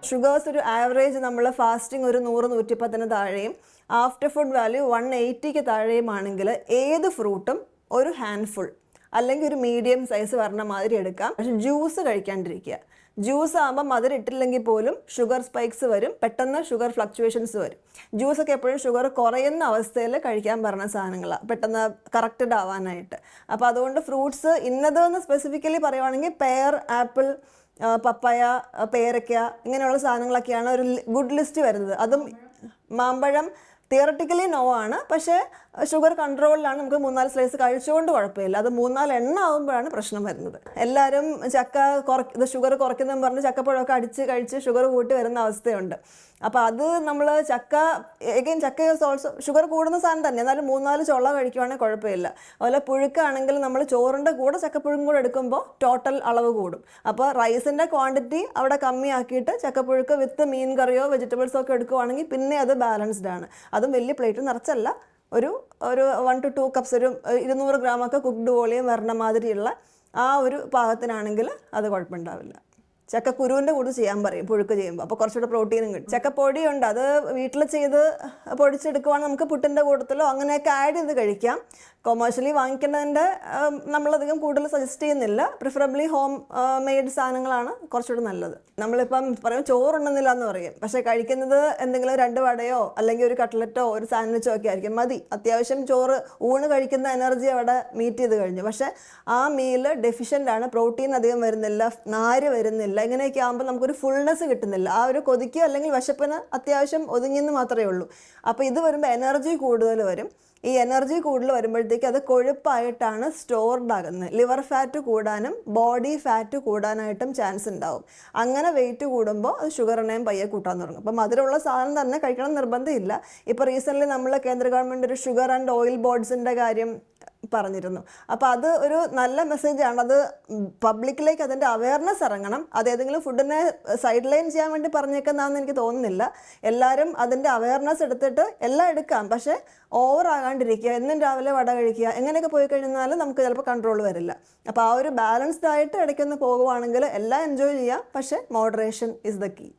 Sugars ഒരു average നമ്മൾ fasting ഒരു 100-110 താഴെയും ആഫ്റ്റർ ഫുഡ് വാല്യൂ 180 താഴെയുമാണെങ്കിൽ ഏത് ഫ്രൂട്ടും ഒരു ഹാൻഡ്ഫുൾ അല്ലെങ്കിൽ ഒരു മീഡിയം സൈസ് പറഞ്ഞ മാതിരി എടുക്കാം. പക്ഷെ ജ്യൂസ് കഴിക്കാണ്ടിരിക്കുക. ജ്യൂസ് ആകുമ്പോൾ മധുരം ഇട്ടില്ലെങ്കിൽ പോലും ഷുഗർ സ്പൈക്സ് വരും, പെട്ടെന്ന് ഷുഗർ ഫ്ലക്ച്വേഷൻസ് വരും. ജ്യൂസൊക്കെ എപ്പോഴും ഷുഗർ കുറയുന്ന അവസ്ഥയിൽ കഴിക്കാൻ പറഞ്ഞ സാധനങ്ങളാണ്, പെട്ടെന്ന് കറക്റ്റഡ് ആവാനായിട്ട്. അപ്പോൾ അതുകൊണ്ട് ഫ്രൂട്ട്സ് ഇന്നതെന്ന് സ്പെസിഫിക്കലി പറയുവാണെങ്കിൽ പെയർ, ആപ്പിൾ, പപ്പായ, പേരയ്ക്ക ഇങ്ങനെയുള്ള സാധനങ്ങളൊക്കെയാണ് ഒരു ഗുഡ് ലിസ്റ്റ് വരുന്നത്. അതും മാമ്പഴം തിയറട്ടിക്കലി നോ ആണ്, പക്ഷേ ഷുഗർ കൺട്രോളിലാണ്. നമുക്ക് 3-4 സ്ലൈസ് കഴിച്ചുകൊണ്ട് കുഴപ്പമില്ല. അത് 3-4 എണ്ണ ആകുമ്പോഴാണ് പ്രശ്നം വരുന്നത്. എല്ലാവരും ഇത് ഷുഗർ കുറയ്ക്കുന്നതെന്ന് പറഞ്ഞ് ചക്കപ്പഴമൊക്കെ അടിച്ച് കഴിച്ച് ഷുഗർ കൂട്ടി വരുന്ന അവസ്ഥയുണ്ട്. അപ്പോൾ അത് നമ്മൾ ചക്ക ഈസ് ഓൾസോ ഷുഗർ കൂടുന്ന സാധനം തന്നെ, എന്നാലും 3-4 ചുള കഴിക്കുവാണെങ്കിൽ കുഴപ്പമില്ല. അതുപോലെ പുഴുക്കാണെങ്കിൽ നമ്മൾ ചോറിൻ്റെ കൂടെ ചക്കപ്പുഴുക്കും കൂടെ എടുക്കുമ്പോൾ ടോട്ടൽ അളവ് കൂടും. അപ്പോൾ റൈസിൻ്റെ ക്വാണ്ടിറ്റി അവിടെ കമ്മിയാക്കിയിട്ട് ചക്കപ്പുഴുക്ക് വിത്ത് മീൻ കറിയോ വെജിറ്റബിൾസോ ഒക്കെ എടുക്കുവാണെങ്കിൽ പിന്നെ അത് ബാലൻസ്ഡ് ആണ്. അതും വലിയ പ്ലേറ്റ് നിറച്ചല്ല, ഒരു 1 to 2 കപ്സ്, ഒരു 200 ഗ്രാമൊക്കെ കുക്ക്ഡ് വോളിയം വരണ മാതിരിയുള്ള ആ ഒരു പാകത്തിനാണെങ്കിൽ അത് കുഴപ്പമുണ്ടാവില്ല. ചക്കക്കുരുവിൻ്റെ കൂടെ ചെയ്യാൻ പറയും പുഴുക്ക് ചെയ്യുമ്പോൾ, അപ്പോൾ കുറച്ചുകൂടെ പ്രോട്ടീനും കിട്ടും. ചക്കപ്പൊടിയുണ്ട്, അത് വീട്ടിൽ ചെയ്ത് പൊടിച്ചെടുക്കുവാണെങ്കിൽ നമുക്ക് പുട്ടിൻ്റെ കൂട്ടത്തിലോ അങ്ങനെയൊക്കെ ആഡ് ചെയ്ത് കഴിക്കാം. കൊമേഴ്ഷ്യലി വാങ്ങിക്കേണ്ടതിൻ്റെ നമ്മളധികം കൂടുതൽ സജസ്റ്റ് ചെയ്യുന്നില്ല. പ്രിഫറബിളി ഹോം മെയ്ഡ് സാധനങ്ങളാണ് കുറച്ചുകൂടെ നല്ലത്. നമ്മളിപ്പം പറയും ചോറുണ്ടെന്നില്ല എന്ന് പറയും, പക്ഷേ കഴിക്കുന്നത് എന്തെങ്കിലും 2 വടയോ അല്ലെങ്കിൽ ഒരു കട്ട്ലറ്റോ ഒരു സാൻഡ്വിച്ചോ ഒക്കെ ആയിരിക്കും മതി. അത്യാവശ്യം ചോറ് ഊണ് കഴിക്കുന്ന എനർജി അവിടെ മീറ്റ് ചെയ്ത് കഴിഞ്ഞു. പക്ഷേ ആ മീല് ഡെഫിഷ്യൻ്റ് ആണ്, പ്രോട്ടീൻ അധികം വരുന്നില്ല, നാര് വരുന്നില്ല. ഇങ്ങനെയൊക്കെ ആകുമ്പോൾ നമുക്കൊരു ഫുൾനെസ് കിട്ടുന്നില്ല. ആ ഒരു കൊതിക്ക് അല്ലെങ്കിൽ വിശപ്പിന് അത്യാവശ്യം ഒതുങ്ങിയെന്ന് മാത്രമേ ഉള്ളൂ. അപ്പോൾ ഇത് വരുമ്പോൾ എനർജി കൂടുതൽ വരും. ഈ എനർജി കൂടുതൽ വരുമ്പോഴത്തേക്ക് അത് കൊഴുപ്പായിട്ടാണ് സ്റ്റോർഡ് ആകുന്നത്. ലിവർ ഫാറ്റ് കൂടാനും ബോഡി ഫാറ്റ് കൂടാനായിട്ടും ചാൻസ് ഉണ്ടാവും. അങ്ങനെ വെയിറ്റ് കൂടുമ്പോൾ അത് ഷുഗറിനെയും പയ്യെ കൂട്ടാൻ തുടങ്ങും. അപ്പം മധുരമുള്ള സാധനം തന്നെ കഴിക്കണം നിർബന്ധമില്ല. ഇപ്പോൾ റീസെൻ്റ്ലി നമ്മൾ കേന്ദ്ര ഗവൺമെൻറ് ഒരു ഷുഗർ ആൻഡ് ഓയിൽ ബോർഡ്സിൻ്റെ കാര്യം പറഞ്ഞിരുന്നു. അപ്പോൾ അത് ഒരു നല്ല മെസ്സേജാണ്. അത് പബ്ലിക്കിലേക്ക് അതിൻ്റെ അവയർനെസ് ഇറങ്ങണം. അത് ഏതെങ്കിലും ഫുഡിനെ സൈഡ് ലൈൻ ചെയ്യാൻ വേണ്ടി പറഞ്ഞേക്കുന്നതാണെന്ന് എനിക്ക് തോന്നുന്നില്ല. എല്ലാവരും അതിൻ്റെ അവയർനെസ് എടുത്തിട്ട് എല്ലാം എടുക്കാം, പക്ഷേ ഓവർ ആകാണ്ടിരിക്കുക. എന്നും രാവിലെ വട കഴിക്കുക, എങ്ങനെയൊക്കെ പോയി കഴിഞ്ഞാൽ നമുക്ക് ചിലപ്പോൾ കൺട്രോൾ വരില്ല. അപ്പോൾ ആ ഒരു ബാലൻസ്ഡ് ആയിട്ട് ഇടയ്ക്കൊന്ന് പോകുവാണെങ്കിൽ എല്ലാം എൻജോയ് ചെയ്യാം, പക്ഷേ മോഡറേഷൻ ഇസ് ദ കീ.